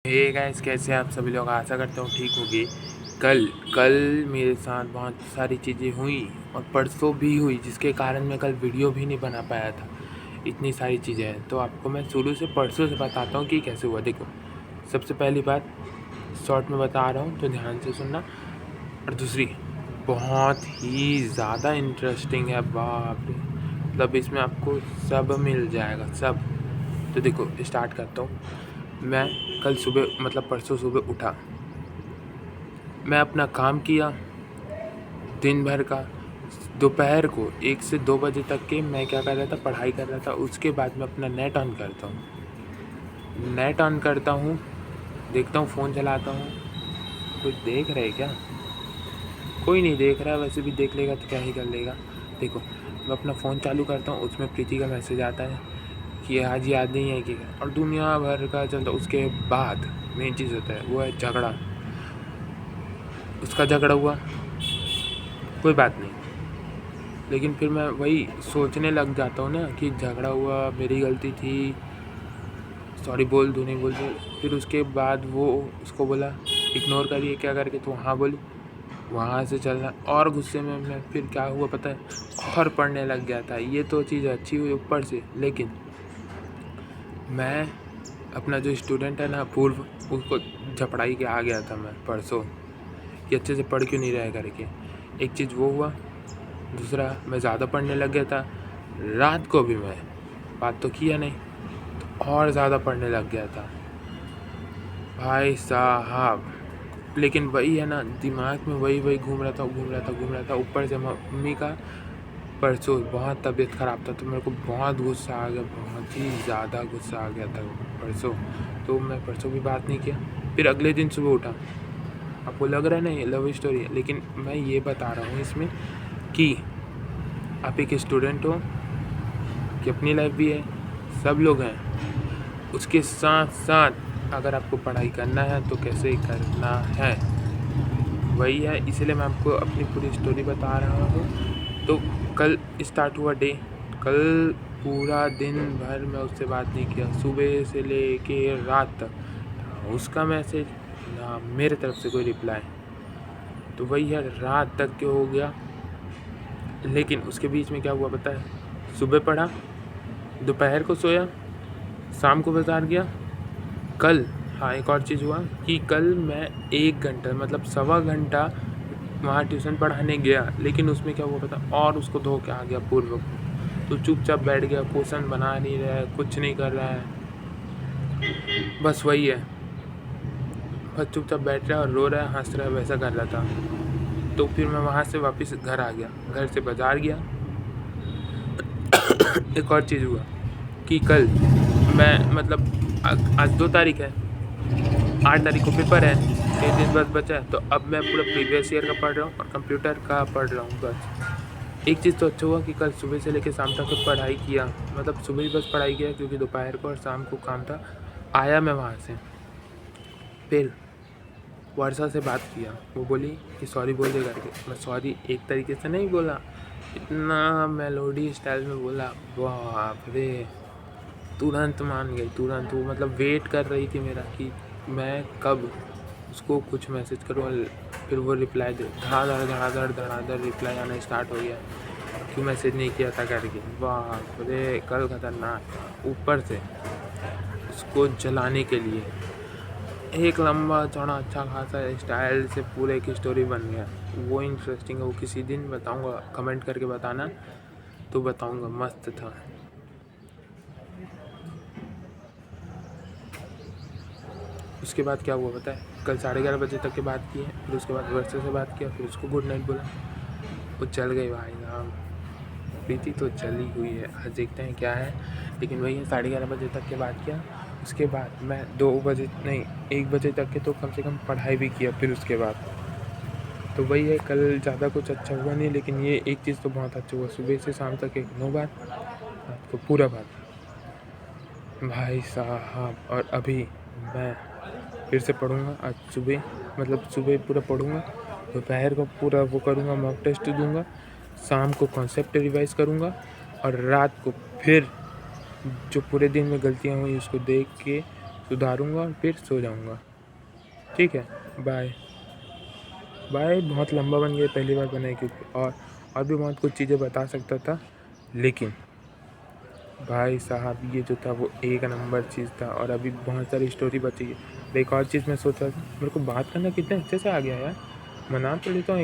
Hey guys, कैसे आप सभी लोग? आशा करता हूँ ठीक होगी। कल कल मेरे साथ बहुत सारी चीज़ें हुई और परसों भी हुई, जिसके कारण मैं कल वीडियो भी नहीं बना पाया था। इतनी सारी चीज़ें हैं, तो आपको मैं शुरू से परसों से बताता हूँ कि कैसे हुआ। देखो, सबसे पहली बात शॉर्ट में बता रहा हूँ तो ध्यान से सुनना। और दूसरी बहुत ही ज़्यादा इंटरेस्टिंग है, बाप रे, मतलब इसमें आपको सब मिल जाएगा, सब। तो देखो, स्टार्ट करता हूँ। मैं कल सुबह मतलब परसों सुबह उठा, मैं अपना काम किया दिन भर का। दोपहर को 1 से 2 बजे तक के मैं क्या कर रहा था, पढ़ाई कर रहा था। उसके बाद मैं अपना नेट ऑन करता हूँ, देखता हूँ, फ़ोन चलाता हूँ। कुछ देख रहे क्या? कोई नहीं देख रहा है, वैसे भी देख लेगा तो क्या ही कर लेगा। देखो, मैं अपना फ़ोन चालू करता हूँ, उसमें प्रीति का मैसेज आता है कि आज याद नहीं है कि, और दुनिया भर का चलता। उसके बाद मेन चीज़ होता है, वो है झगड़ा। उसका झगड़ा हुआ, कोई बात नहीं, लेकिन फिर मैं वही सोचने लग जाता हूँ ना कि झगड़ा हुआ, मेरी गलती थी, सॉरी बोल दूँ नहीं बोल दूँ। फिर उसके बाद वो उसको बोला इग्नोर करिए क्या करके, तो हाँ बोली, वहाँ से चलना। और गुस्से में मैं फिर क्या हुआ पता है, और पढ़ने लग गया था। ये तो चीज़ अच्छी हुई ऊपर से, लेकिन मैं अपना जो स्टूडेंट है ना पूर्व, उसको झपड़ाई के आ गया था मैं परसों कि अच्छे से पढ़ क्यों नहीं रहा करके। एक चीज़ वो हुआ। दूसरा, मैं ज़्यादा पढ़ने लग गया था। रात को भी मैं बात तो किया नहीं, तो और ज़्यादा पढ़ने लग गया था भाई साहब। लेकिन वही है ना, दिमाग में वही घूम रहा था। ऊपर से मम्मी का परसों बहुत तबीयत ख़राब था, तो मेरे को बहुत गुस्सा आ गया, बहुत ही ज़्यादा गुस्सा आ गया था परसों। तो मैं परसों भी बात नहीं किया। फिर अगले दिन सुबह उठा। आपको लग रहा है ना ये लव स्टोरी है, लेकिन मैं ये बता रहा हूँ इसमें कि आप एक स्टूडेंट हो, कि अपनी लाइफ भी है, सब लोग हैं। उसके साथ साथ अगर आपको पढ़ाई करना है तो कैसे करना है, वही है। इसलिए मैं आपको अपनी पूरी स्टोरी बता रहा हूँ। तो कल स्टार्ट हुआ डे। कल पूरा दिन भर मैं उससे बात नहीं किया, सुबह से लेके रात तक। ना उसका मैसेज, ना मेरे तरफ से कोई रिप्लाई। तो वही है, रात तक के हो गया। लेकिन उसके बीच में क्या हुआ पता है, सुबह पढ़ा, दोपहर को सोया, शाम को बाज़ार गया। कल हाँ, एक और चीज़ हुआ कि कल मैं 1 घंटा मतलब सवा घंटा वहाँ ट्यूशन पढ़ाने गया, लेकिन उसमें क्या हुआ पता, और उसको धो के आ गया पूर्व को। तो चुपचाप बैठ गया, क्वेश्चन बना नहीं रहा है, कुछ नहीं कर रहा है, बस वही है, बस चुपचाप बैठ रहा है और रो रहा है, हंस रहा है, वैसा कर रहा था। तो फिर मैं वहाँ से वापस घर आ गया, घर से बाज़ार गया। एक और चीज़ हुआ कि कल मैं मतलब आज 2 तारीख है, 8 तारीख को पेपर है, 3 दिन बस बचा है। तो अब मैं पूरा प्रीवियस ईयर का पढ़ रहा हूँ और कंप्यूटर का पढ़ रहा हूँ बस। एक चीज़ तो अच्छा हुआ कि कल सुबह से लेकर शाम तक पढ़ाई किया, मतलब सुबह ही बस पढ़ाई किया, क्योंकि दोपहर को और शाम को काम था। आया मैं वहाँ से, फिर वर्षा से बात किया। वो बोली कि सॉरी बोल दे करके। मैं सॉरी एक तरीके से नहीं बोला, इतना मेलोडी स्टाइल में बोला, बाप रे, तुरंत मान गई, तुरंत। वो मतलब वेट कर रही थी मेरा कि मैं कब उसको कुछ मैसेज करूँ, फिर वो रिप्लाई दे। धड़ाधड़ रिप्लाई आना स्टार्ट हो गया, क्यों मैसेज नहीं किया था करके। बाप रे, कल खतरनाक। ऊपर से उसको जलाने के लिए एक लंबा चौड़ा अच्छा खासा स्टाइल से पूरे की स्टोरी बन गया। वो इंटरेस्टिंग है, वो किसी दिन बताऊंगा, कमेंट करके बताना तो बताऊंगा, मस्त था। उसके बाद क्या हुआ पता है, कल 11:30 बजे तक की बात की है। फिर उसके बाद वर्षा से बात किया, फिर उसको गुड नाइट बोला, वो चल गई भाई साहब। प्रीति तो चली हुई है, आज देखते हैं क्या है। लेकिन वही है, 11:30 बजे तक की बात किया। उसके बाद मैं 2 बजे नहीं, 1 बजे तक के तो कम से कम पढ़ाई भी किया। फिर उसके बाद तो वही है, कल ज़्यादा कुछ अच्छा हुआ नहीं, लेकिन ये एक चीज़ तो बहुत अच्छा हुआ, सुबह से शाम तक एक नो बात, रात को पूरा बात भाई साहब। और अभी मैं फिर से पढ़ूँगा आज सुबह, मतलब सुबह पूरा पढ़ूँगा, दोपहर को पूरा वो करूँगा, मॉक टेस्ट दूँगा, शाम को कॉन्सेप्ट रिवाइज़ करूँगा, और रात को फिर जो पूरे दिन में गलतियाँ हुई उसको देख के सुधारूँगा और फिर सो जाऊँगा। ठीक है, बाय। बाय बहुत लंबा बन गया, पहली बार बना है क्योंकि और भी बहुत कुछ चीज़ें बता सकता था, लेकिन भाई साहब ये जो था वो एक नंबर चीज़ था और अभी बहुत सारी स्टोरी बची है। एक और चीज़ मैं सोच रहा था, मेरे को बात करना कितने अच्छे से आ गया यार, मना तो लेता हूँ